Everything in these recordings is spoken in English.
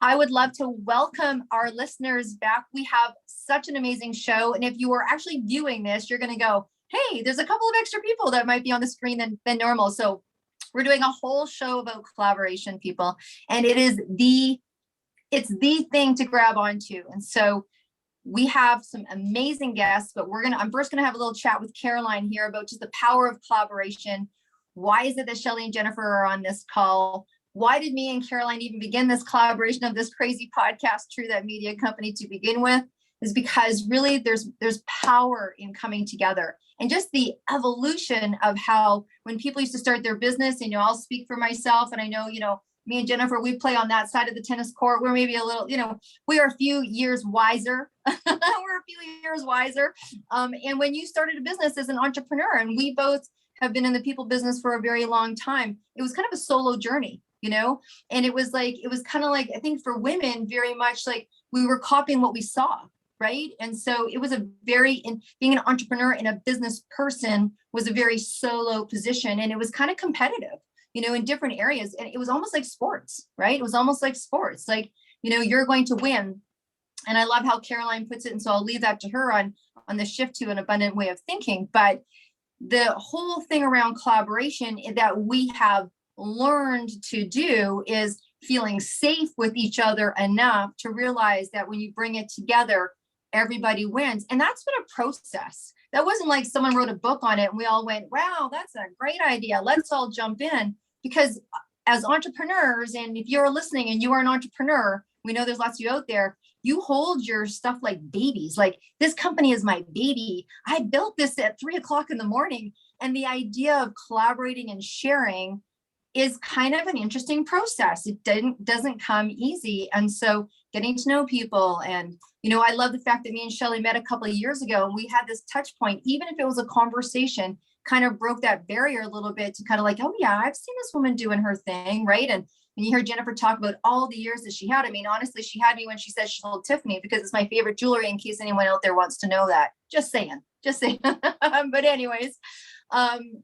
I would love to welcome our listeners back. We have such an amazing show. And if you are actually viewing this, you're going to go, hey, there's a couple of extra people that might be on the screen than normal. So we're doing a whole show about collaboration, people. And it's the thing to grab onto. And so we have some amazing guests, but I'm first going to have a little chat with Caroline here about just the power of collaboration. Why is it that Shelly and Jennifer are on this call? Why did me and Caroline even begin this collaboration of this crazy podcast, True That Media Company, to begin with? Is because really there's power in coming together, and just the evolution of how when people used to start their business, and I'll speak for myself, and I know, me and Jennifer, we play on that side of the tennis court. We're maybe a little, we are a few years wiser. We're a few years wiser. And when you started a business as an entrepreneur, and we both have been in the people business for a very long time, it was kind of a solo journey, and it was kind of like, I think for women, very much like we were copying what we saw. Right. And so it was being an entrepreneur and a business person was a very solo position, and it was kind of competitive, in different areas. And it was almost like sports, right? It was almost like sports, like, you're going to win. And I love how Caroline puts it. And so I'll leave that to her on the shift to an abundant way of thinking. But the whole thing around collaboration that we have learned to do is feeling safe with each other enough to realize that when you bring it together, everybody wins. And that's been a process. That wasn't like someone wrote a book on it and we all went, wow, that's a great idea. Let's all jump in. Because as entrepreneurs, and if you're listening and you are an entrepreneur, we know there's lots of you out there, you hold your stuff like babies. Like, this company is my baby. I built this at 3:00 in the morning. And the idea of collaborating and sharing is kind of an interesting process. It doesn't come easy. And so getting to know people, and, I love the fact that me and Shelly met a couple of years ago, and we had this touch point, even if it was a conversation, kind of broke that barrier a little bit to kind of like, oh yeah, I've seen this woman doing her thing. Right. And you hear Jennifer talk about all the years that she had. I mean, honestly, she had me when she said she sold Tiffany, because it's my favorite jewelry, in case anyone out there wants to know that. Just saying. But anyways,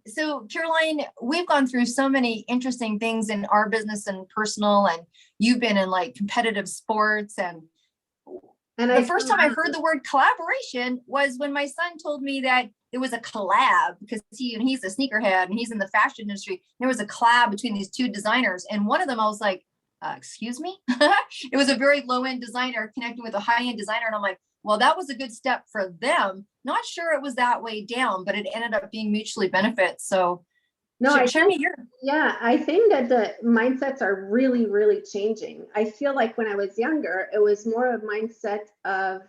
so Caroline, we've gone through so many interesting things in our business and personal, and you've been in like competitive sports, and the first time I heard the word collaboration was when my son told me that there was a collab, because he's a sneakerhead and he's in the fashion industry. There was a collab between these two designers, and one of them I was like, excuse me? It was a very low-end designer connecting with a high-end designer, and I'm like, well, that was a good step for them. Not sure it was that way down, but it ended up being mutually benefit. So no, I think that the mindsets are really, really changing. I feel like when I was younger, it was more of a mindset of,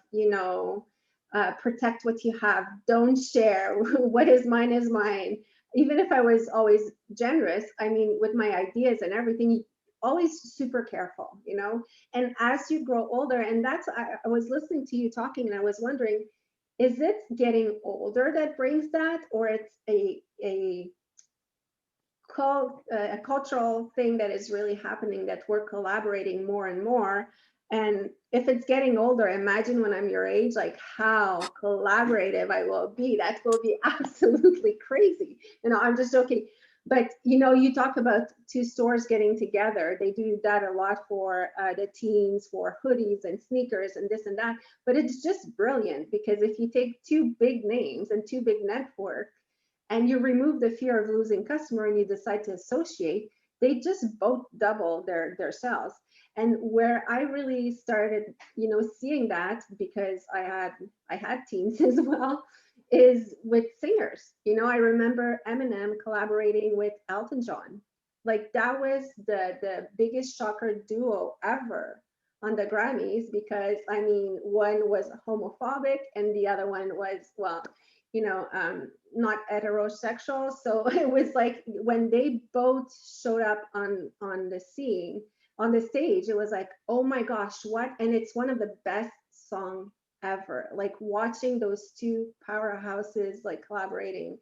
protect what you have, don't share. What is mine is mine. Even if I was always generous, I mean, with my ideas and everything, always super careful, and as you grow older, and I was listening to you talking, and I was wondering, is it getting older that brings that, or it's a cultural thing that is really happening, that we're collaborating more and more? And if it's getting older, imagine when I'm your age, like how collaborative I will be. That will be absolutely crazy. I'm just joking. But, you talk about two stores getting together. They do that a lot for the teens, for hoodies and sneakers and this and that. But it's just brilliant, because if you take two big names and two big networks, and you remove the fear of losing customer, and you decide to associate, they just both double their sales. And where I really started, seeing that, because I had teens as well, is with singers. I remember Eminem collaborating with Elton John. Like, that was the biggest shocker duo ever on the Grammys, because I mean, one was homophobic and the other one was, well, not heterosexual. So it was like, when they both showed up on the scene, on the stage, it was like, oh my gosh, what? And it's one of the best songs ever. Like, watching those two powerhouses like collaborating.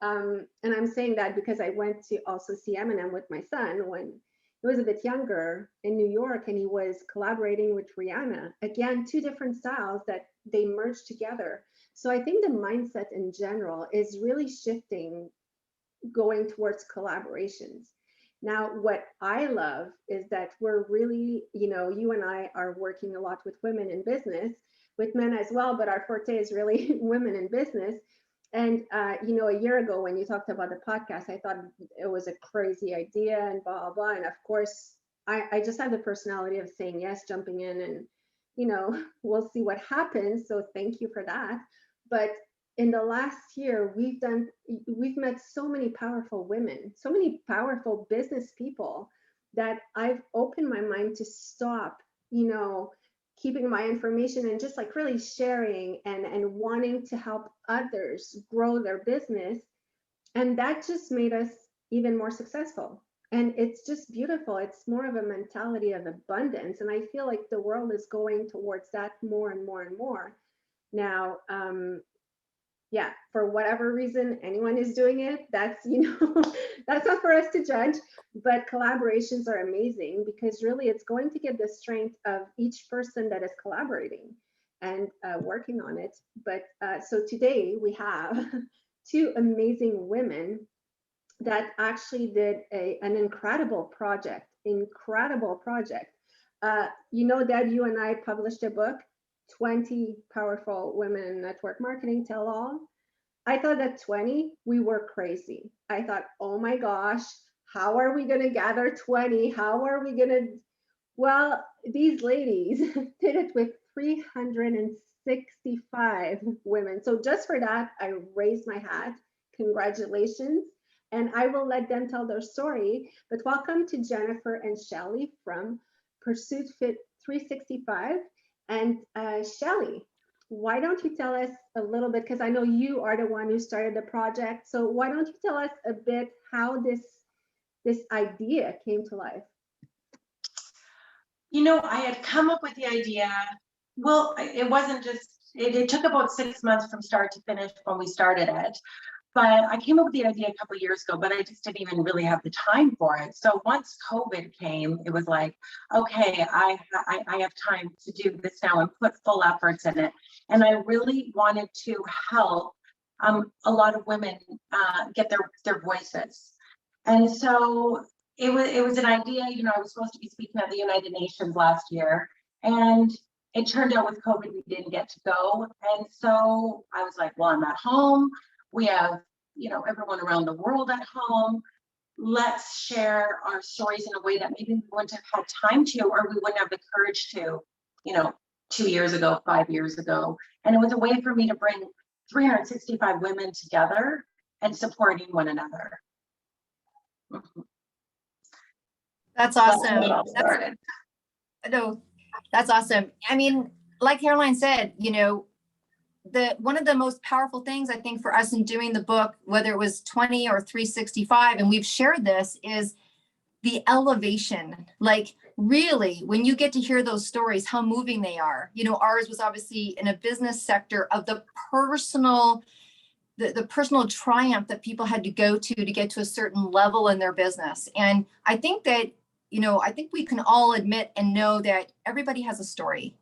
And I'm saying that because I went to also see Eminem with my son when he was a bit younger in New York, and he was collaborating with Rihanna. Again, two different styles that they merged together. So I think the mindset in general is really shifting, going towards collaborations. Now, what I love is that we're really, you and I are working a lot with women in business, with men as well, but our forte is really women in business. And, a year ago when you talked about the podcast, I thought it was a crazy idea and blah, blah, blah. And of course, I just have the personality of saying yes, jumping in, and, we'll see what happens. So thank you for that. But in the last year, we've met so many powerful women, so many powerful business people, that I've opened my mind to stop, keeping my information and just like really sharing and wanting to help others grow their business. And that just made us even more successful. And it's just beautiful. It's more of a mentality of abundance. And I feel like the world is going towards that more and more and more. Now, yeah, for whatever reason anyone is doing it, that's, that's not for us to judge. But collaborations are amazing, because really it's going to get the strength of each person that is collaborating and working on it. But so today we have two amazing women that actually did an incredible project. Deb, you and I published a book, 20 Powerful Women in Network Marketing Tell All. I thought at 20, we were crazy. I thought, oh my gosh, how are we going to gather 20? How are we going to? Well, these ladies did it with 365 women. So just for that, I raised my hat. Congratulations. And I will let them tell their story. But welcome to Jennifer and Shelly from Pursuit Fit 365. And Shelly, why don't you tell us a little bit, because I know you are the one who started the project. So why don't you tell us a bit how this idea came to life? I had come up with the idea. Well, it wasn't just, it took about 6 months from start to finish when we started it. But I came up with the idea a couple of years ago, but I just didn't even really have the time for it. So once COVID came, it was like, okay, I have time to do this now and put full efforts in it. And I really wanted to help a lot of women get their voices. And so it was an idea. I was supposed to be speaking at the United Nations last year, and it turned out with COVID we didn't get to go. And so I was like, well, I'm at home. We have, everyone around the world at home. Let's share our stories in a way that maybe we wouldn't have had time to, or we wouldn't have the courage to, 2 years ago, 5 years ago. And it was a way for me to bring 365 women together and supporting one another. That's awesome. That's awesome. I mean, like Caroline said, one of the most powerful things I think for us in doing the book, whether it was 20 or 365, and we've shared this, is the elevation. Like really, when you get to hear those stories, how moving they are. Ours was obviously in a business sector of the personal triumph that people had to go to get to a certain level in their business. And I think that, I think we can all admit and know that everybody has a story.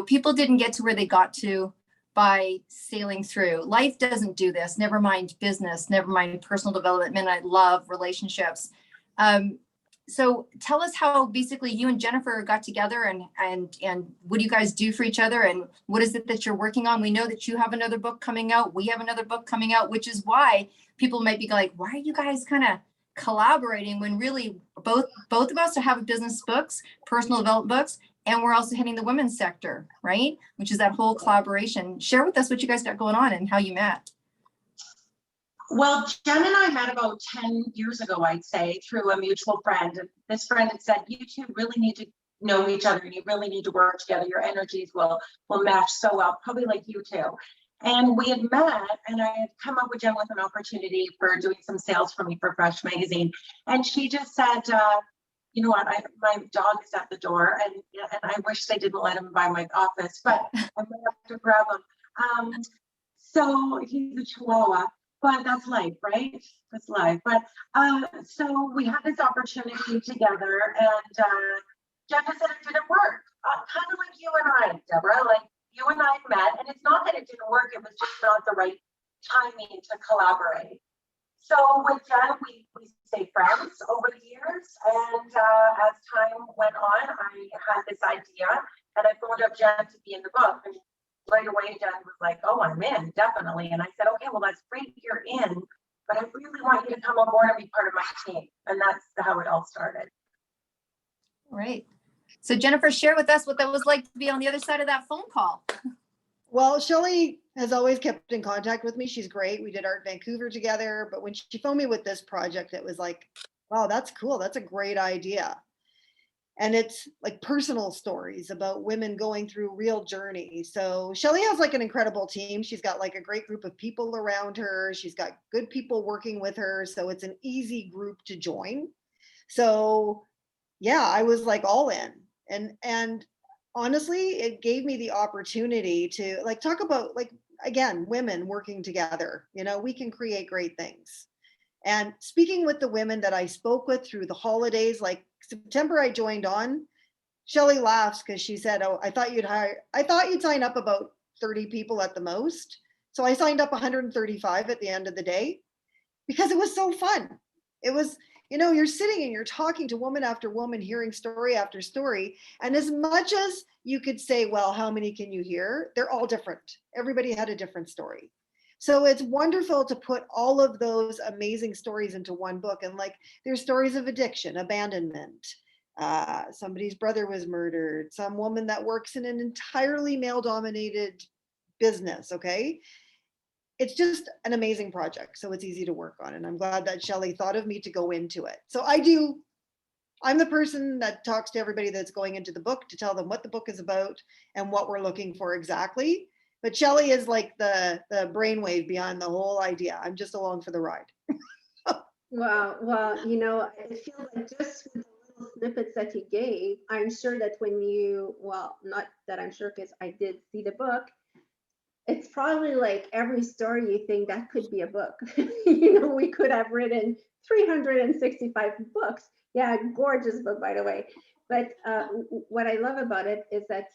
People didn't get to where they got to by sailing through. Life doesn't do this, never mind business, never mind personal development, midnight love, relationships. So tell us how basically you and Jennifer got together, and what do you guys do for each other, and what is it that you're working on? We know that you have another book coming out. We have another book coming out, which is why people might be like, why are you guys kind of collaborating when really both of us have business books, personal development books, and we're also hitting the women's sector, right? Which is that whole collaboration. Share with us what you guys got going on and how you met. Well, Jen and I met about 10 years ago, I'd say, through a mutual friend. And this friend had said, you two really need to know each other, and you really need to work together. Your energies will match so well, probably like you two. And we had met, and I had come up with Jen with an opportunity for doing some sales for me for Fresh Magazine. And she just said, you know what, my dog is at the door, and I wish they didn't let him by my office, but I'm gonna have to grab him. So he's a Chihuahua, but that's life, right? That's life. But so we had this opportunity together, and Jen said it didn't work. Kind of like you and I, Deborah, like you and I met, and it's not that it didn't work, it was just not the right timing to collaborate. So with Jen, we stayed friends over the years, and as time went on, I had this idea, and I phoned up Jen to be in the book, and right away Jen was like, "Oh, I'm in, definitely." And I said, "Okay, well, that's great, you're in, but I really want you to come on board and be part of my team." And that's how it all started. Right. So Jennifer, share with us what that was like to be on the other side of that phone call. Well, Shelly has always kept in contact with me. She's great. We did Art Vancouver together, but when she phoned me with this project, it was like, wow, that's cool. That's a great idea. And it's like personal stories about women going through real journeys. So Shelly has like an incredible team. She's got like a great group of people around her. She's got good people working with her. So it's an easy group to join. So yeah, I was like all in. And honestly, it gave me the opportunity to like talk about like, again, women working together. You know, we can create great things. And speaking with the women that I spoke with through the holidays, like September, I joined on. Shelly laughs because she said, "Oh, I thought you'd sign up about 30 people at the most." So I signed up 135 at the end of the day because it was so fun. It was, you know, you're sitting and you're talking to woman after woman, hearing story after story. And as much as you could say, well, how many can you hear? They're all different. Everybody had a different story. So it's wonderful to put all of those amazing stories into one book. And like, there's stories of addiction, abandonment, somebody's brother was murdered, some woman that works in an entirely male dominated business. Okay. It's just an amazing project. So it's easy to work on. And I'm glad that Shelly thought of me to go into it. So I'm the person that talks to everybody that's going into the book to tell them what the book is about and what we're looking for exactly. But Shelly is like the brainwave behind the whole idea. I'm just along for the ride. Wow. Well, you know, I feel like just with the little snippets that you gave, I'm sure that when you, well, not that I'm sure because I did see the book, it's probably like every story you think that could be a book. You know, we could have written 365 books. Yeah, gorgeous book, by the way. But what I love about it is that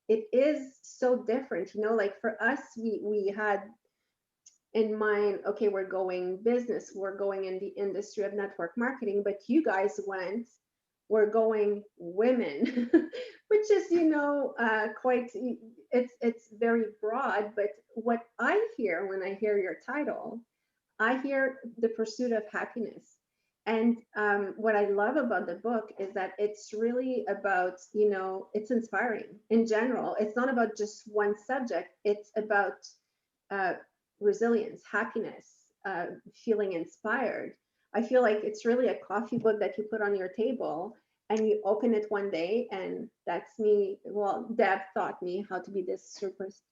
it is so different. You know, like for us, we had in mind, okay, we're going business, we're going in the industry of network marketing, but you guys we're going women, which is, you know, quite, it's very broad. But what I hear when I hear your title, I hear the pursuit of happiness. And what I love about the book is that it's really about, you know, it's inspiring in general. It's not about just one subject. It's about resilience, happiness, feeling inspired. I feel like it's really a coffee book that you put on your table and you open it one day, and that's me. Well, Deb taught me how to be this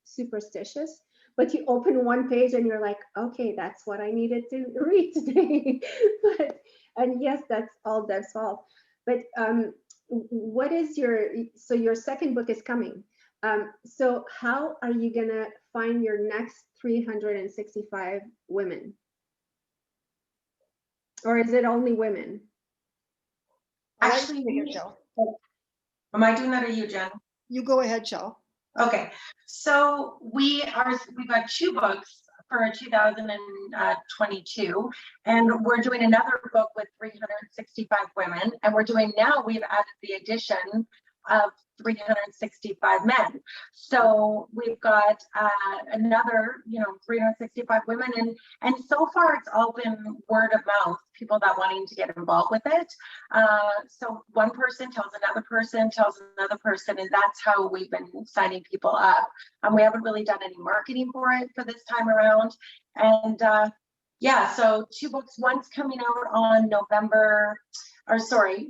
superstitious, but you open one page and you're like, okay, that's what I needed to read today. And yes, that's all Deb's fault. But what is so your second book is coming. So how are you gonna find your next 365 women? Or is it only women? Actually, am I doing that or you, Jen? You go ahead, Shell. Okay, so we've got 2 books for 2022, and we're doing another book with 365 women, and we've added the addition of 365 men. So we've got another, 365 women, and so far it's all been word of mouth, people that wanting to get involved with it. So one person tells another person, and that's how we've been signing people up. We haven't really done any marketing for it for this time around. And yeah, so 2 books, one's coming out on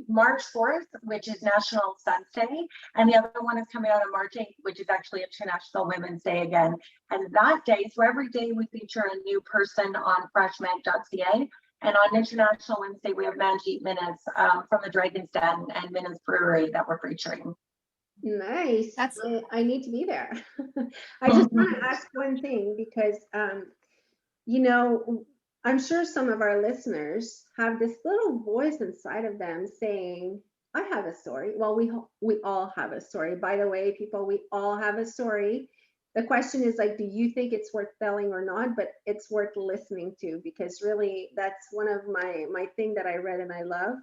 March 4th, which is National Sons Day, and the other one is coming out on March 8th, which is actually International Women's Day again. And that day, so every day we feature a new person on freshmag.ca, and on International Women's Day, we have Manjeet Minnis from the Dragon's Den and Minnis Brewery that we're featuring. Nice. I need to be there. I just want to ask one thing because, you know, I'm sure some of our listeners have this little voice inside of them saying, I have a story. Well, we all have a story. By the way, people, we all have a story. the question is like, do you think it's worth telling or not? But it's worth listening to, because really that's one of my thing that I read and I love.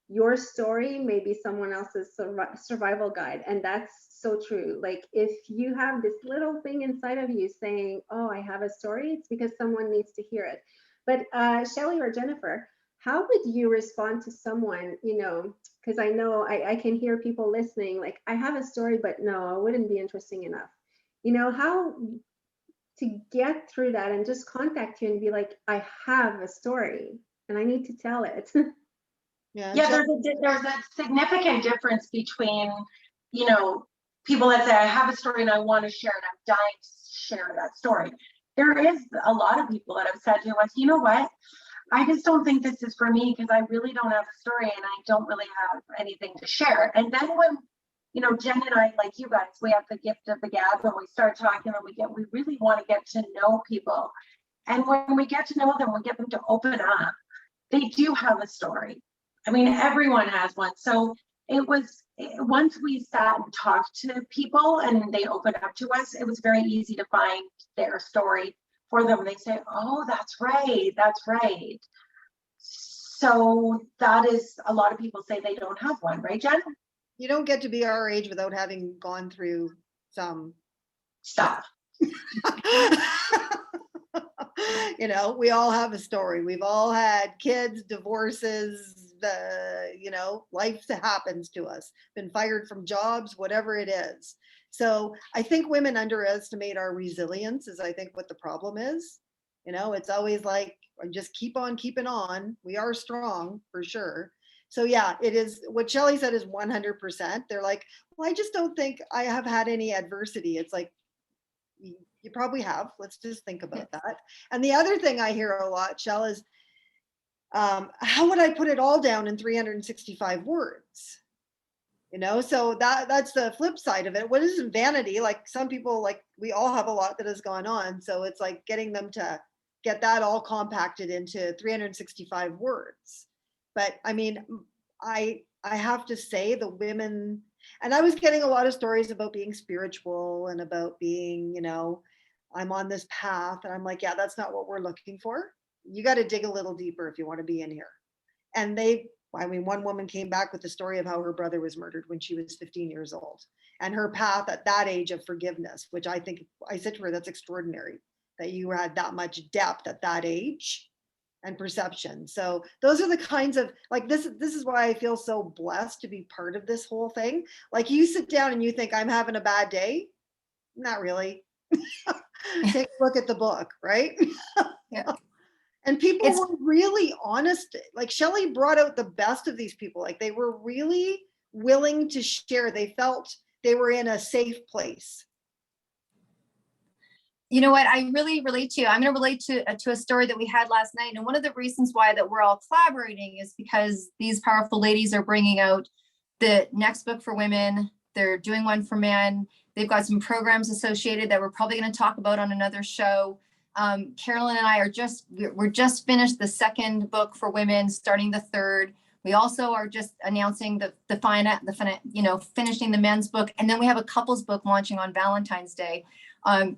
Your story may be someone else's survival guide, and that's so true. Like if you have this little thing inside of you saying, oh, I have a story, it's because someone needs to hear it. But Shelly or Jennifer, how would you respond to someone, you know, because I know I can hear people listening like, I have a story, but no, it wouldn't be interesting enough. You know, how to get through that and just contact you and be like, I have a story and I need to tell it. Yeah. Yeah, there's a significant difference between, you know, people that say, I have a story and I want to share it. I'm dying to share that story. There is a lot of people that have said to us, you know what? I just don't think this is for me because I really don't have a story and I don't really have anything to share. And then when, you know, Jen and I, like you guys, we have the gift of the gab and we start talking and we really want to get to know people. And when we get to know them, we get them to open up. They do have a story. I mean, everyone has one. So it was, once we sat and talked to people and they opened up to us, it was very easy to find their story for them. They say, oh, that's right. That's right. So that is, a lot of people say they don't have one, right, Jen? You don't get to be our age without having gone through some Stuff. You know, we all have a story. We've all had kids, divorces, you know, life that happens to us, been fired from jobs, whatever it is. So I think women underestimate our resilience is I think what the problem is. You know, it's always like, just keep on keeping on. We are strong for sure. So yeah, it is what Shelly said is 100%. They're like, well, I just don't think I have had any adversity. It's like, you probably have. Let's just think about that. And the other thing I hear a lot, Shell, is how would I put it all down in 365 words? You know, so that's the flip side of it. What is vanity? Like some people, like we all have a lot that has gone on. So it's like getting them to get that all compacted into 365 words. But I mean, I have to say the women, and I was getting a lot of stories about being spiritual and about being, you know, I'm on this path. And I'm like, yeah, that's not what we're looking for. You got to dig a little deeper if you want to be in here. And I mean, one woman came back with the story of how her brother was murdered when she was 15 years old and her path at that age of forgiveness, which I think I said to her, that's extraordinary that you had that much depth at that age and perception. So those are the kinds of like, this is why I feel so blessed to be part of this whole thing. Like you sit down and you think I'm having a bad day. Not really. Take a look at the book, right? Yeah. And people were really honest. Like Shelly brought out the best of these people. Like they were really willing to share. They felt they were in a safe place. You know what? I really relate to. I'm going to relate to a story that we had last night. And one of the reasons why that we're all collaborating is because these powerful ladies are bringing out the next book for women. They're doing one for men. They've got some programs associated that we're probably going to talk about on another show. Carolyn and I we're just finished the second book for women, starting the third. We also are just announcing finishing the men's book. And then we have a couples book launching on Valentine's Day,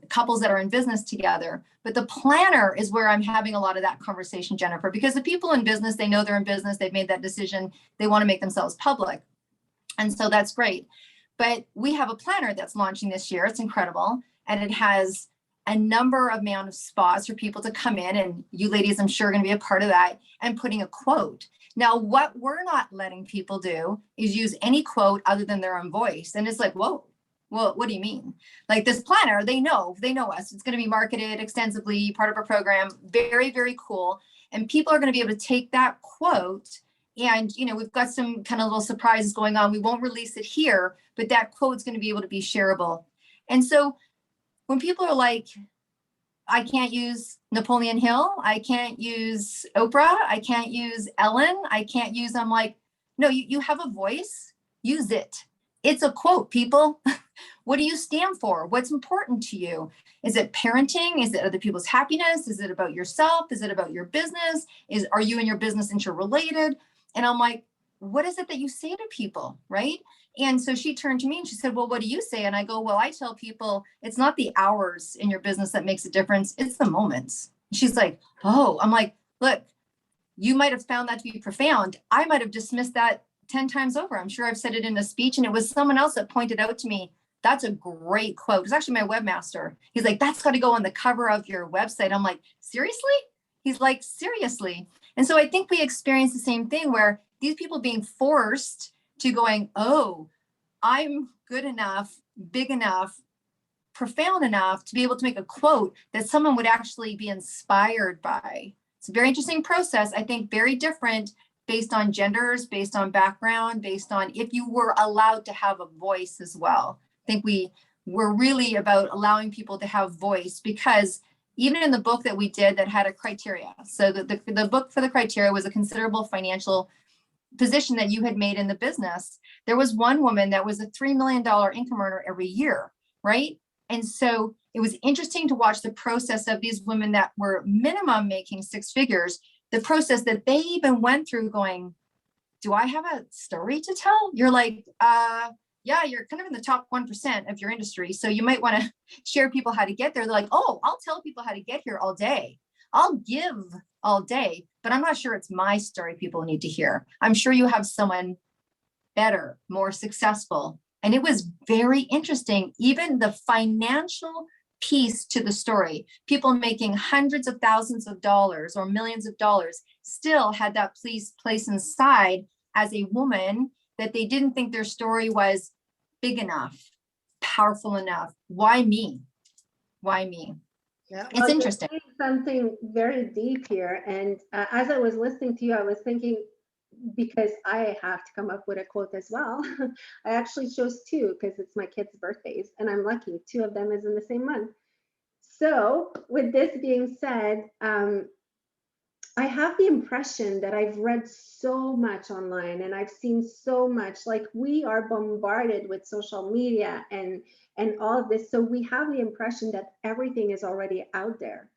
couples that are in business together. But the planner is where I'm having a lot of that conversation, Jennifer, because the people in business, they know they're in business. They've made that decision. They want to make themselves public. And so that's great. But we have a planner that's launching this year. It's incredible. And it has a number of amount of spots for people to come in, and you ladies, I'm sure, are going to be a part of that, and putting a quote. Now, what we're not letting people do is use any quote other than their own voice. And it's like, whoa, well, what do you mean? Like this planner, they know us. It's going to be marketed extensively, part of our program. Very, very cool. And people are going to be able to take that quote. And, you know, we've got some kind of little surprises going on. We won't release it here, but that quote is going to be able to be shareable. And so when people are like, I can't use Napoleon Hill, I can't use Oprah, I can't use Ellen, I'm like, no, you have a voice, use it. It's a quote, people. What do you stand for? What's important to you? Is it parenting? Is it other people's happiness? Is it about yourself? Is it about your business? Are you and your business interrelated? And I'm like, what is it that you say to people, right? And so she turned to me and she said, well, what do you say? And I go, well, I tell people it's not the hours in your business that makes a difference. It's the moments. She's like, oh, I'm like, look, you might have found that to be profound. I might have dismissed that 10 times over. I'm sure I've said it in a speech, and it was someone else that pointed out to me, that's a great quote. It's actually my webmaster. He's like, that's got to go on the cover of your website. I'm like, seriously? He's like, seriously. And so I think we experience the same thing where these people being forced to going, oh, I'm good enough, big enough, profound enough to be able to make a quote that someone would actually be inspired by. It's a very interesting process. I think very different based on genders, based on background, based on if you were allowed to have a voice as well. I think we're really about allowing people to have voice, because even in the book that we did that had a criteria. So the book for the criteria was a considerable financial position that you had made in the business. There was one woman that was a $3 million income earner every year, right? And so it was interesting to watch the process of these women that were minimum making six figures, the process that they even went through going, do I have a story to tell? You're like, yeah, you're kind of in the top 1% of your industry. So you might want to share people how to get there. They're like, oh, I'll tell people how to get here all day. I'll give all day, but I'm not sure it's my story people need to hear. I'm sure you have someone better, more successful. And it was very interesting, even the financial piece to the story. People making hundreds of thousands of dollars or millions of dollars still had that place inside as a woman that they didn't think their story was big enough, powerful enough. Why me? Why me? Yeah. It's interesting. You're saying something very deep here. And as I was listening to you, I was thinking, because I have to come up with a quote as well. I actually chose two because it's my kids' birthdays, and I'm lucky. Two of them is in the same month. So with this being said, I have the impression that I've read so much online and I've seen so much, like we are bombarded with social media and all of this. So we have the impression that everything is already out there.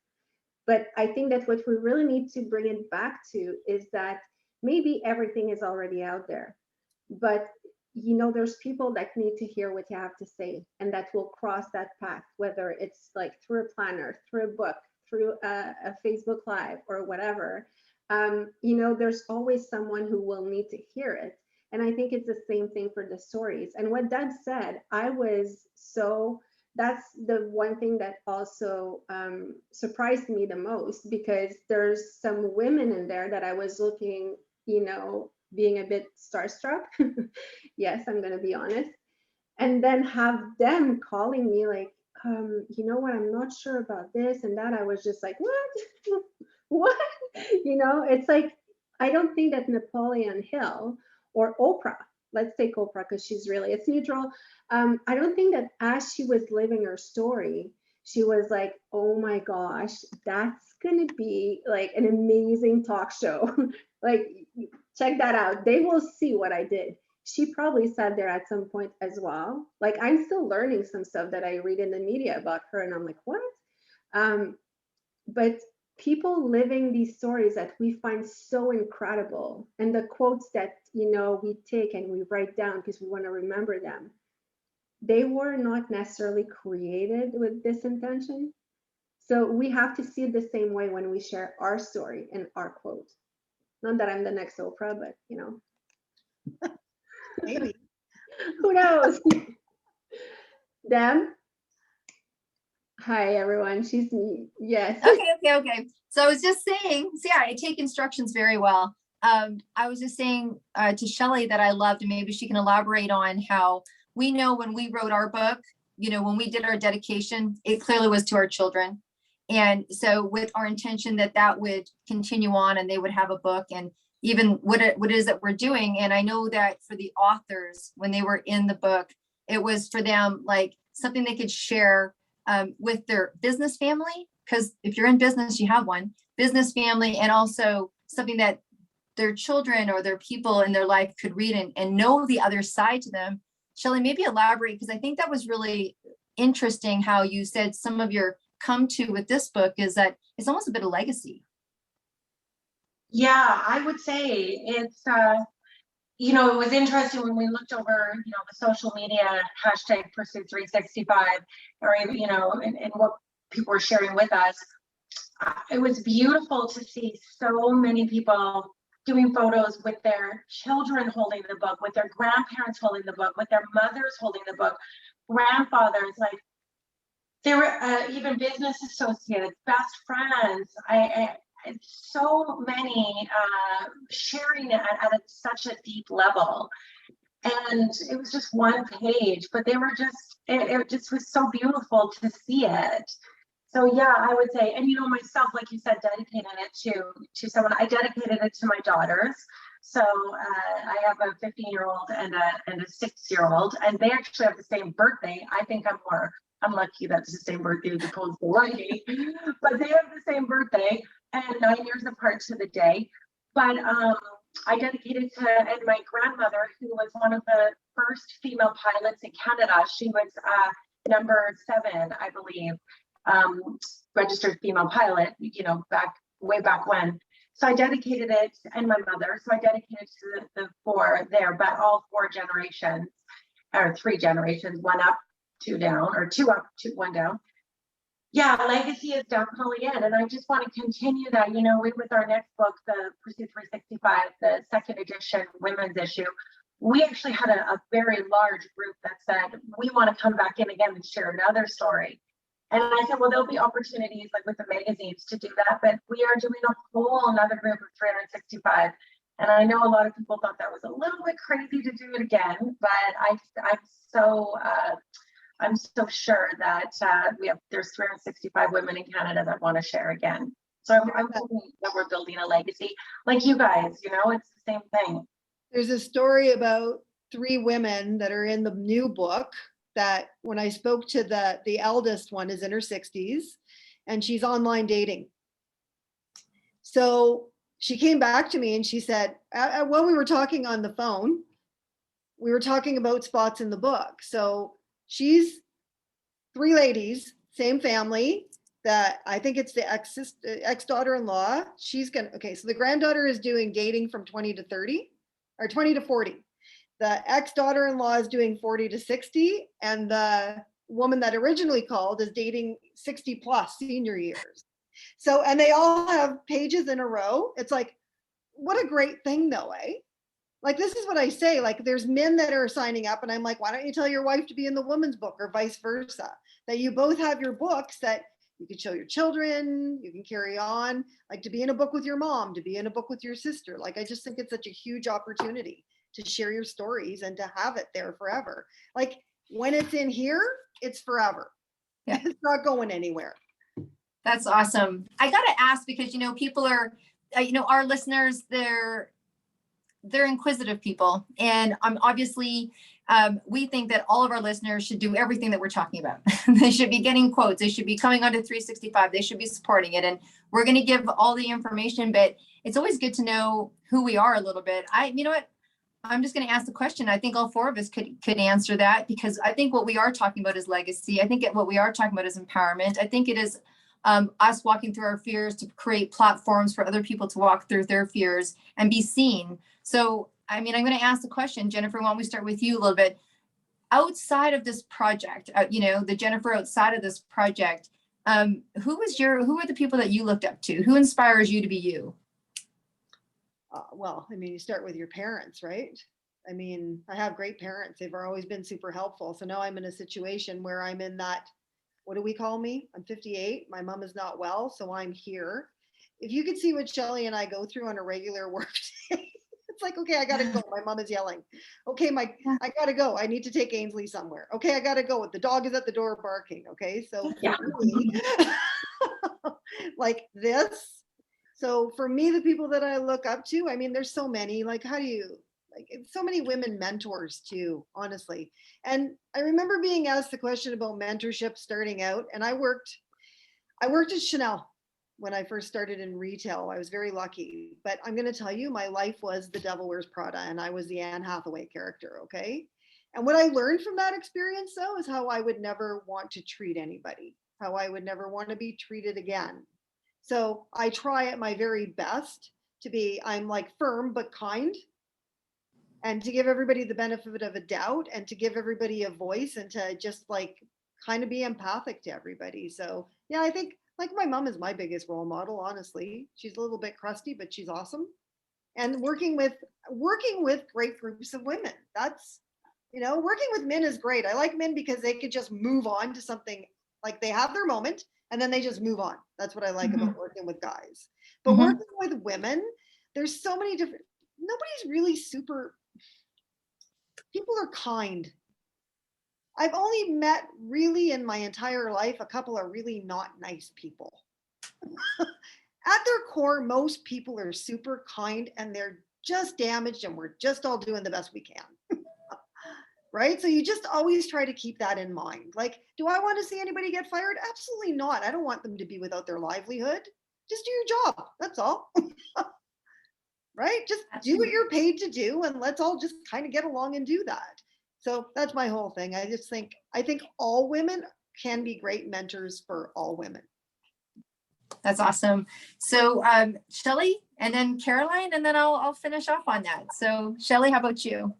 But I think that what we really need to bring it back to is that maybe everything is already out there, but you know, there's people that need to hear what you have to say and that will cross that path, whether it's like through a planner, through a book, through a Facebook Live or whatever. You know, there's always someone who will need to hear it. And I think it's the same thing for the stories. And what Doug said, that's the one thing that also surprised me the most, because there's some women in there that I was looking, you know, being a bit starstruck. Yes, I'm going to be honest. And then have them calling me like, you know what, I'm not sure about this and that. I was just like, what? What? You know, it's like, I don't think that Napoleon Hill or Oprah, let's take Oprah because it's neutral. I don't think that as she was living her story, she was like, oh my gosh, that's going to be like an amazing talk show. Like, check that out. They will see what I did. She probably sat there at some point as well. Like, I'm still learning some stuff that I read in the media about her. And I'm like, what? But people living these stories that we find so incredible, and the quotes that, you know, we take and we write down because we want to remember them, they were not necessarily created with this intention. So we have to see it the same way when we share our story and our quote. Not that I'm the next Oprah, but you know, Maybe. who knows? Dem? Hi, everyone. She's me. Yes. Okay. So I was just saying, so yeah, I take instructions very well. I was just saying to Shelly that I loved, and maybe she can elaborate on how we know when we wrote our book, you know, when we did our dedication, it clearly was to our children. And so with our intention that would continue on and they would have a book, and even what it is that we're doing. And I know that for the authors, when they were in the book, it was for them like something they could share with their business family. Because if you're in business, you have one business family, and also something that their children or their people in their life could read and know the other side to them. Shelly, maybe elaborate, because I think that was really interesting how you said some of your come to with this book is that it's almost a bit of legacy. Yeah, I would say it's you know, it was interesting when we looked over, you know, the social media hashtag Pursuit 365, or, you know, and what people were sharing with us. It was beautiful to see so many people doing photos with their children holding the book, with their grandparents holding the book, with their mothers holding the book, grandfathers, like there were even business associates, best friends. So many sharing it at such a deep level. And it was just one page, but they were just, it just was so beautiful to see it. So yeah, I would say, and you know, myself, like you said, dedicating it to someone. I dedicated it to my daughters. So I have a 15-year-old and a 6-year-old, and they actually have the same birthday. I think I'm more unlucky that it's the same birthday as opposed to lucky, but they have the same birthday and 9 years apart to the day. But I dedicated to, and my grandmother, who was one of the first female pilots in Canada. She was number 7, I believe. Registered female pilot, you know, way back when. So I dedicated it, and my mother. So I dedicated to the 4 there, but all 4 generations, or 3 generations, 1 up, 2 down, or 2 up, 1 down. Yeah, legacy is definitely it. And I just want to continue that, you know, with our next book, the Pursuit 365, the 2nd edition women's issue. We actually had a very large group that said, we want to come back in again and share another story. And I said, well, there'll be opportunities like with the magazines to do that, but we are doing a whole another group of 365. And I know a lot of people thought that was a little bit crazy to do it again, but I'm so sure that there's 365 women in Canada that want to share again. So I'm hoping that we're building a legacy like you guys, you know, it's the same thing. There's a story about 3 women that are in the new book that when I spoke to the eldest one is in her 60s and she's online dating. So she came back to me and she said, when we were talking on the phone, we were talking about spots in the book. So she's 3 ladies, same family, that I think it's the ex-daughter-in-law. She's gonna, okay, so the granddaughter is doing dating from 20 to 30 or 20 to 40. The ex-daughter-in-law is doing 40 to 60, and the woman that originally called is dating 60 plus senior years. So, and they all have pages in a row. It's like, what a great thing though, eh? Like, this is what I say, like there's men that are signing up and I'm like, why don't you tell your wife to be in the woman's book or vice versa? That you both have your books that you can show your children, you can carry on, like to be in a book with your mom, to be in a book with your sister. Like, I just think it's such a huge opportunity to share your stories and to have it there forever. Like when it's in here, it's forever. Yeah. It's not going anywhere. That's awesome. I got to ask because, you know, people are, you know, our listeners, they're inquisitive people. And obviously, we think that all of our listeners should do everything that we're talking about. They should be getting quotes. They should be coming onto 365. They should be supporting it. And we're going to give all the information, but it's always good to know who we are a little bit. You know what? I'm just going to ask the question. I think all 4 of us could answer that, because I think what we are talking about is legacy. I think what we are talking about is empowerment. I think it is us walking through our fears to create platforms for other people to walk through their fears and be seen. So, I mean, I'm going to ask the question, Jennifer, why don't we start with you a little bit? Outside of this project, you know, the Jennifer outside of this project, who are the people that you looked up to? Who inspires you to be you? Well, I mean, you start with your parents, right? I mean, I have great parents. They've always been super helpful. So now I'm in a situation where I'm in that, what do we call me? I'm 58. My mom is not well, so I'm here. If you could see what Shelly and I go through on a regular work day, it's like, okay, I gotta go. My mom is yelling. Okay, I gotta go. I need to take Ainsley somewhere. Okay, I gotta go. The dog is at the door barking. Okay, so Yeah. me, like this. So for me, the people that I look up to, I mean, there's so many, like, so many women mentors too, honestly. And I remember being asked the question about mentorship starting out, and I worked at Chanel when I first started in retail. I was very lucky, but I'm going to tell you, my life was The Devil Wears Prada, and I was the Anne Hathaway character. Okay. And what I learned from that experience though, is how I would never want to treat anybody, how I would never want to be treated again. So I try at my very best to be, I'm like firm but kind. and to give everybody the benefit of a doubt and to give everybody a voice and to just like kind of be empathic to everybody. So yeah, I think like my mom is my biggest role model, honestly. She's a little bit crusty, but she's awesome. And working with great groups of women. That's, working with men is great. I like men because they could just move on to something, like they have their moment and then they just move on. That's what I like about working with guys. But working with women, there's so many different, nobody's really super, people are kind. I've only met really in my entire life a couple of really not nice people. At their core, most people are super kind and they're just damaged and we're just all doing the best we can. Right? So you just always try to keep that in mind. Like, do I want to see anybody get fired? Absolutely not. I don't want them to be without their livelihood. Just do your job. That's all. Right? Just do what you're paid to do and let's all just kind of get along and do that. So that's my whole thing. I think all women can be great mentors for all women. That's awesome. So Shelly and then Caroline, and then I'll finish off on that. So Shelly, how about you?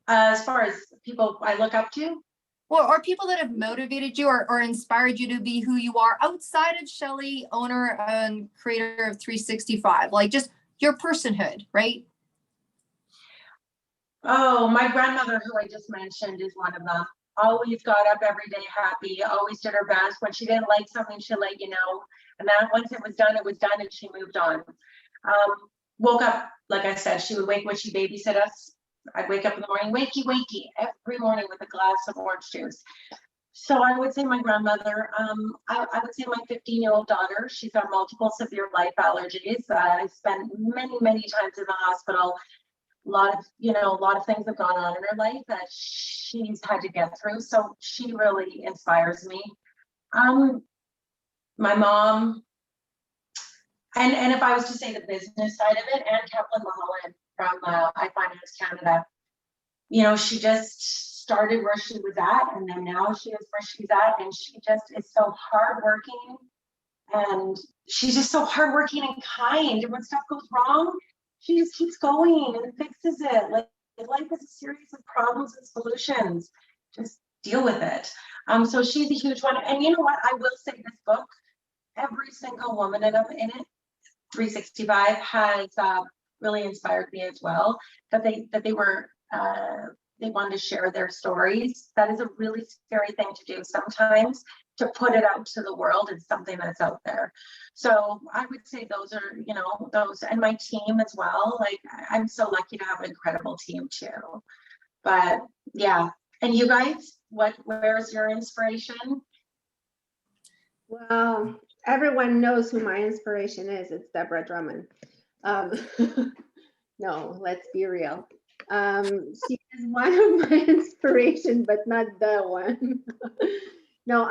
As far as people I look up to? Or people that have motivated you or inspired you to be who you are outside of Shelly, owner and creator of 365, like just your personhood, right? Oh, my grandmother, who I just mentioned, is one of them. Always got up every day happy, always did her best. When she didn't like something, she'd let you know. And then once it was done, and she moved on. Woke up, like I said, she would wake when she babysit us. I'd wake up in the morning, wakey, wakey, every morning with a glass of orange juice. So I would say my grandmother, I would say my 15-year-old daughter, she's got multiple severe life allergies. I spent many, many times in the hospital. A lot of things have gone on in her life that she's had to get through. So she really inspires me. My mom, and if I was to say the business side of it, Anne Kaplan-Mullen from iFinance Canada, she just started where she was at, and then now she is where she's at, and she just is so hardworking, and she's just so hardworking and kind. And when stuff goes wrong, she just keeps going and fixes it. Like life is a series of problems and solutions. Just deal with it. So she's a huge one. And you know what? I will say this book, every single woman in it, 365, has really inspired me as well. That they wanted to share their stories. That is a really scary thing to do sometimes, to put it out to the world. It's something that's out there. So I would say those are, those, and my team as well. Like, I'm so lucky to have an incredible team too. But yeah. And you guys, where's your inspiration? Well, everyone knows who my inspiration is. It's Deborah Drummond. No, let's be real. She is one of my inspiration, but not the one. No,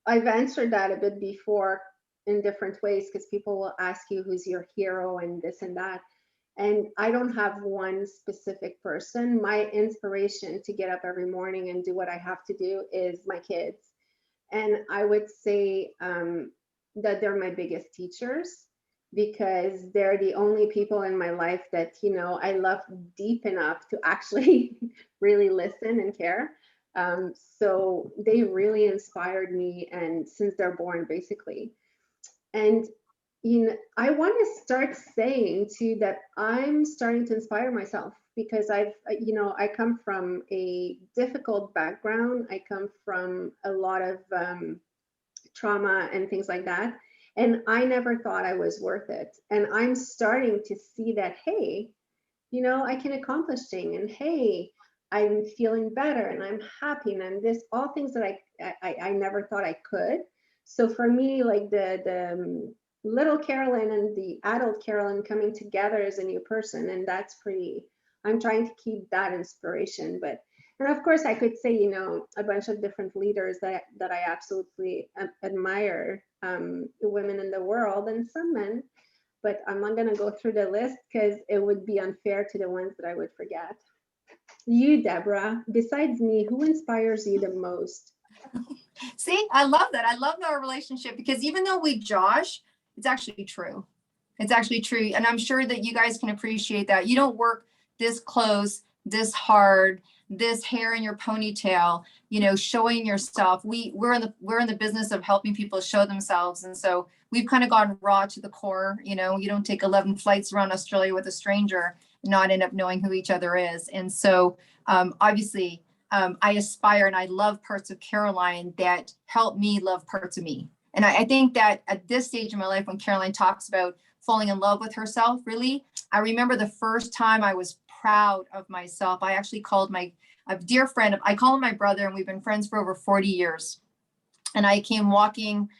I've answered that a bit before in different ways, because people will ask you who's your hero and this and that. And I don't have one specific person. My inspiration to get up every morning and do what I have to do is my kids. And I would say that they're my biggest teachers, because they're the only people in my life that, I love deep enough to actually really listen and care. So they really inspired me, and since they're born, basically. And, I want to start saying too that I'm starting to inspire myself, because I come from a difficult background. I come from a lot of trauma and things like that. And I never thought I was worth it. And I'm starting to see that, hey, I can accomplish things, and hey, I'm feeling better and I'm happy, and I'm this, all things that I never thought I could. So for me, like the little Carolyn and the adult Carolyn coming together as a new person, and that's pretty, I'm trying to keep that inspiration. And of course I could say, a bunch of different leaders that I absolutely admire, women in the world and some men, but I'm not going to go through the list because it would be unfair to the ones that I would forget. You, Deborah, besides me, who inspires you the most? See, I love that. I love our relationship, because even though we josh, it's actually true. It's actually true. And I'm sure that you guys can appreciate that. You don't work this close, this hard, this hair in your ponytail, you know, showing yourself. We're in the business of helping people show themselves. And so we've kind of gone raw to the core. You know, you don't take 11 flights around Australia with a stranger and not end up knowing who each other is. And so obviously I aspire and I love parts of Caroline that help me love parts of me. And I think that at this stage in my life, when Caroline talks about falling in love with herself, really, I remember the first time I was proud of myself. I actually called a dear friend, I call him my brother, and we've been friends for over 40 years. And I came walking,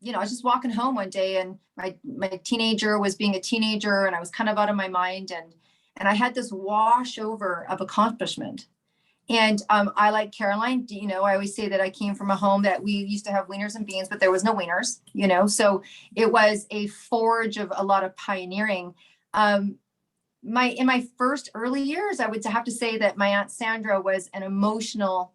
you know, I was just walking home one day, and my teenager was being a teenager, and I was kind of out of my mind. And I had this wash over of accomplishment. And I, like Caroline, you know, I always say that I came from a home that we used to have wieners and beans, but there was no wieners, you know, so it was a forge of a lot of pioneering. In my first early years, I would have to say that my Aunt Sandra was an emotional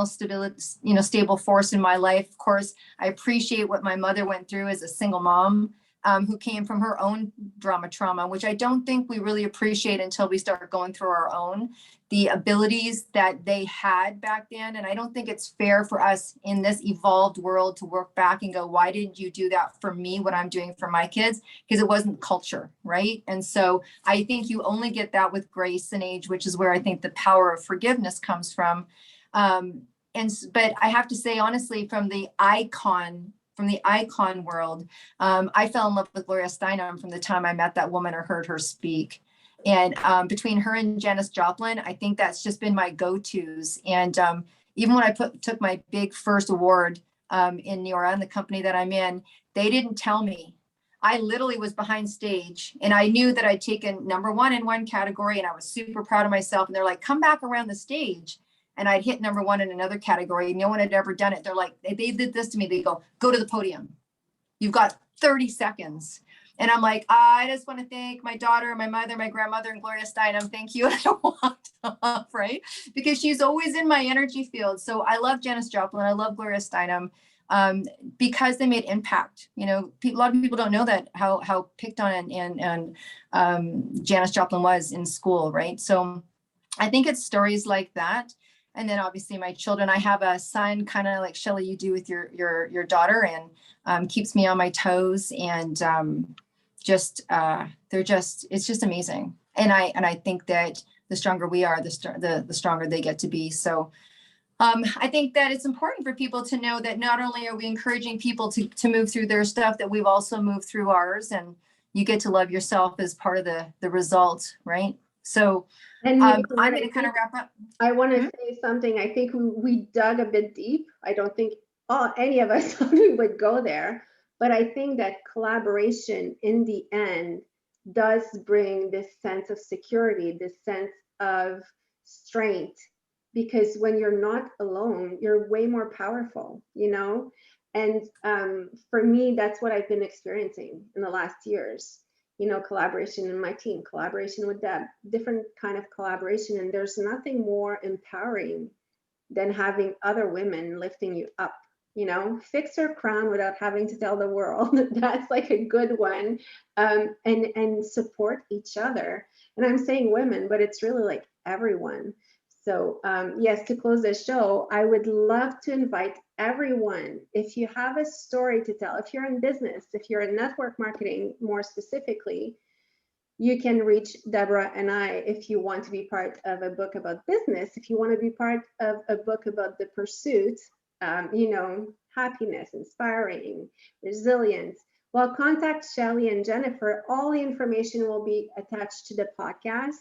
stability, you know, stable force in my life. Of course, I appreciate what my mother went through as a single mom, who came from her own trauma, which I don't think we really appreciate until we start going through our own, the abilities that they had back then. And I don't think it's fair for us in this evolved world to work back and go, why didn't you do that for me, what I'm doing for my kids? Because it wasn't culture, right? And so I think you only get that with grace and age, which is where I think the power of forgiveness comes from. But I have to say, honestly, from the icon world, I fell in love with Gloria Steinem from the time I met that woman or heard her speak. And between her and Janis Joplin, I think that's just been my go-tos. And even when I took my big first award in Neora, the company that I'm in, they didn't tell me. I literally was behind stage, and I knew that I'd taken #1 in one category, and I was super proud of myself. And they're like, come back around the stage. And I'd hit #1 in another category. No one had ever done it. They're like, they did this to me. They go to the podium. You've got 30 seconds. And I'm like, I just want to thank my daughter, my mother, my grandmother, and Gloria Steinem. Thank you. And I walked off, right? Because she's always in my energy field. So I love Janis Joplin. I love Gloria Steinem because they made impact. You know, a lot of people don't know that how picked on and Janis Joplin was in school, right? So I think it's stories like that. And then obviously my children, I have a son, kind of like Shelly, you do with your daughter, and keeps me on my toes, and it's just amazing. And I think that the stronger we are, the stronger they get to be. So I think that it's important for people to know that not only are we encouraging people to move through their stuff, that we've also moved through ours, and you get to love yourself as part of the result, right? So And I'm going to kind of wrap up. I want to say something. I think we dug a bit deep. I don't think any of us thought we would go there, but I think that collaboration in the end does bring this sense of security, this sense of strength, because when you're not alone, you're way more powerful, you know? And for me, that's what I've been experiencing in the last years. You know, collaboration in my team, collaboration with Deb, different kind of collaboration. And there's nothing more empowering than having other women lifting you up, you know, fix your crown without having to tell the world. That's like a good one. And support each other. And I'm saying women, but it's really like everyone. So yes, to close the show, I would love to invite everyone, if you have a story to tell, if you're in business, if you're in network marketing more specifically, you can reach Deborah and I if you want to be part of a book about business, if you want to be part of a book about the pursuit, you know, happiness, inspiring, resilience. Well, contact Shelly and Jennifer. All the information will be attached to the podcast.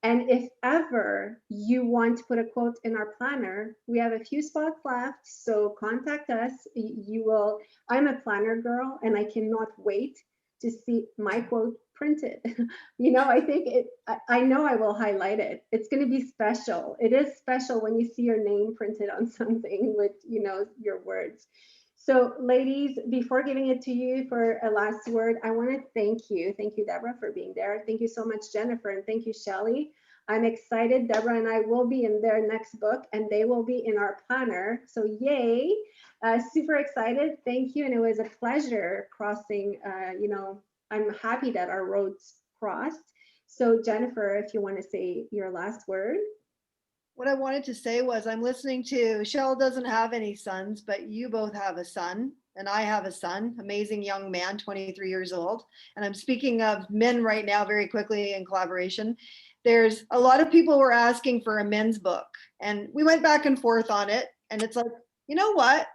And if ever you want to put a quote in our planner, we have a few spots left, so contact us. I'm a planner girl, and I cannot wait to see my quote printed. You know, I know I will highlight it. It's going to be special. It is special when you see your name printed on something with, you know, your words. So ladies, before giving it to you for a last word, I want to thank you. Thank you, Deborah, for being there. Thank you so much, Jennifer, and thank you, Shelly. I'm excited. Deborah and I will be in their next book, and they will be in our planner. So yay, super excited. Thank you. And it was a pleasure crossing, you know, I'm happy that our roads crossed. So Jennifer, if you want to say your last word. What I wanted to say was I'm listening to, Shell doesn't have any sons, but you both have a son, and I have a son, amazing young man, 23 years old. And I'm speaking of men right now very quickly in collaboration. There's a lot of people were asking for a men's book, and we went back and forth on it. And it's like, you know what?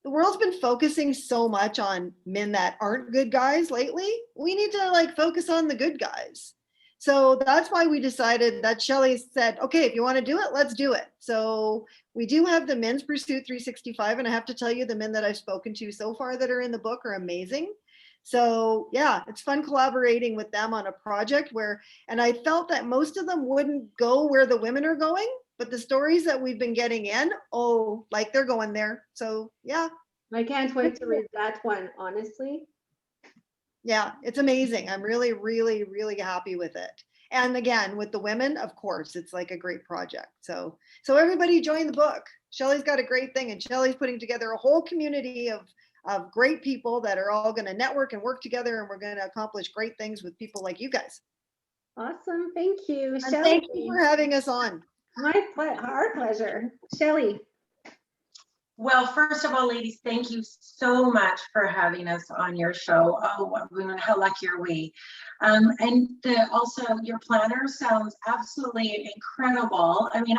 The world's been focusing so much on men that aren't good guys lately. We need to like focus on the good guys. So that's why we decided that Shelly said, okay, if you want to do it, let's do it. So we do have the Men's Pursuit 365. And I have to tell you, the men that I've spoken to so far that are in the book are amazing. So yeah, it's fun collaborating with them on a project where, and I felt that most of them wouldn't go where the women are going, but the stories that we've been getting in, oh, like they're going there. So yeah. I can't wait to read that one, honestly. Yeah, it's amazing. I'm really, really, really happy with it. And again, with the women, of course, it's like a great project. So everybody join the book. Shelly's got a great thing, and Shelly's putting together a whole community of great people that are all going to network and work together, and we're going to accomplish great things with people like you guys. Awesome. Thank you. And Shelly, thank you for having us on. Our pleasure. Shelly. Well, first of all, ladies, thank you so much for having us on your show. Oh, how lucky are we? And also, your planner sounds absolutely incredible. I mean,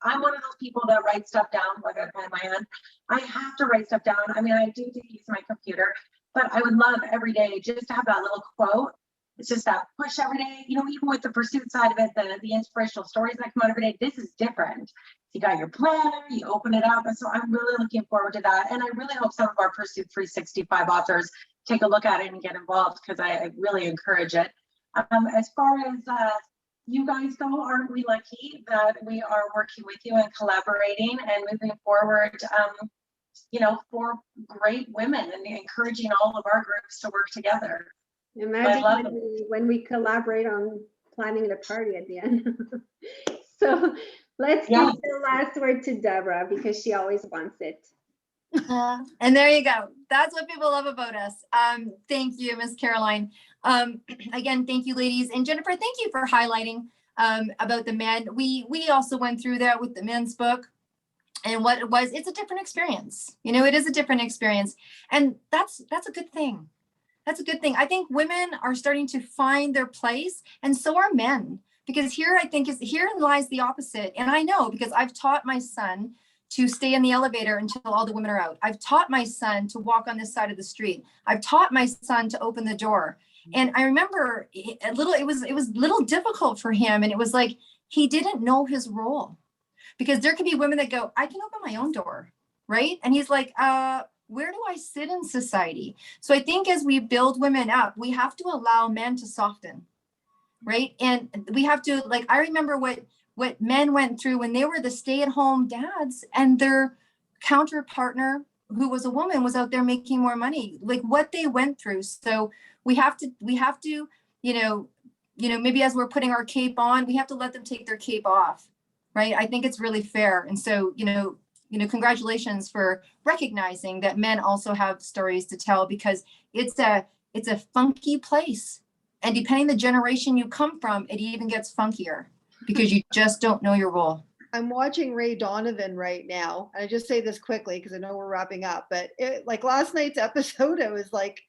I'm one of those people that write stuff down, whether I pen my hand. I have to write stuff down. I mean, I do use my computer, but I would love every day just to have that little quote. It's just that push every day, you know, even with the pursuit side of it, the inspirational stories that come out every day, this is different. You got your planner, you open it up. And so I'm really looking forward to that. And I really hope some of our Pursuit 365 authors take a look at it and get involved, because I really encourage it. As far as you guys go, aren't we lucky that we are working with you and collaborating and moving forward, you know, for great women and encouraging all of our groups to work together. Imagine when we collaborate on planning the party at the end. So let's give the last word to Deborah, because she always wants it. And there you go. That's what people love about us. Thank you, Miss Caroline. Again, thank you, ladies. And Jennifer, thank you for highlighting about the men. We also went through that with the men's book. And what it was, it's a different experience. You know, it is a different experience. And that's a good thing. That's a good thing. I think women are starting to find their place, and so are men. Because here, I think, herein lies the opposite. And I know, because I've taught my son to stay in the elevator until all the women are out. I've taught my son to walk on this side of the street. I've taught my son to open the door. And I remember it was a little difficult for him. And it was like, he didn't know his role, because there could be women that go, I can open my own door. Right. And he's like, where do I sit in society? So I think as we build women up, we have to allow men to soften. Right. And we have to, like, I remember what men went through when they were the stay-at-home dads, and their counter partner, who was a woman, was out there making more money, like what they went through. So we have to, you know, maybe as we're putting our cape on, we have to let them take their cape off. Right. I think it's really fair. And so, congratulations for recognizing that men also have stories to tell, because it's a funky place. And depending the generation you come from, it even gets funkier, because you just don't know your role. I'm watching Ray Donovan right now. And I just say this quickly because I know we're wrapping up, but like last night's episode, it was like,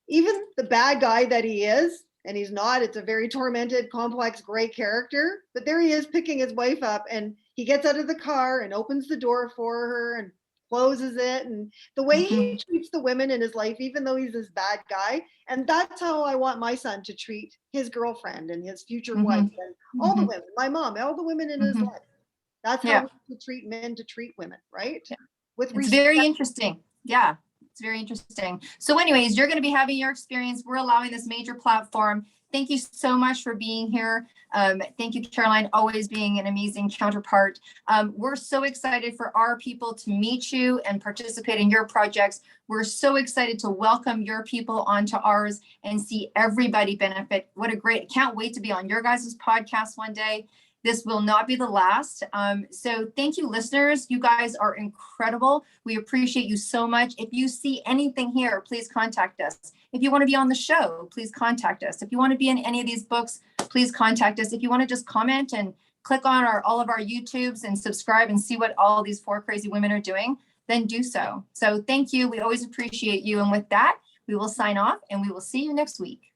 even the bad guy that he is, and he's not, it's a very tormented, complex, great character, but there he is picking his wife up, and he gets out of the car and opens the door for her and closes it. And the way he treats the women in his life, even though he's this bad guy. And that's how I want my son to treat his girlfriend and his future wife and all the women, my mom, all the women in his life. That's how we treat men to treat women, right? Yeah. With respect. It's very interesting. Yeah. It's very interesting. So anyways, you're going to be having your experience. We're allowing this major platform. Thank you so much for being here. Thank you, Caroline, always being an amazing counterpart. We're so excited for our people to meet you and participate in your projects. We're so excited to welcome your people onto ours and see everybody benefit. What a great, can't wait to be on your guys' podcast one day. This will not be the last. So thank you, listeners. You guys are incredible. We appreciate you so much. If you see anything here, please contact us. If you want to be on the show, please contact us. If you want to be in any of these books, please contact us. If you want to just comment and click on all of our YouTubes and subscribe and see what all these 4 crazy women are doing, then do so. So thank you. We always appreciate you. And with that, we will sign off and we will see you next week.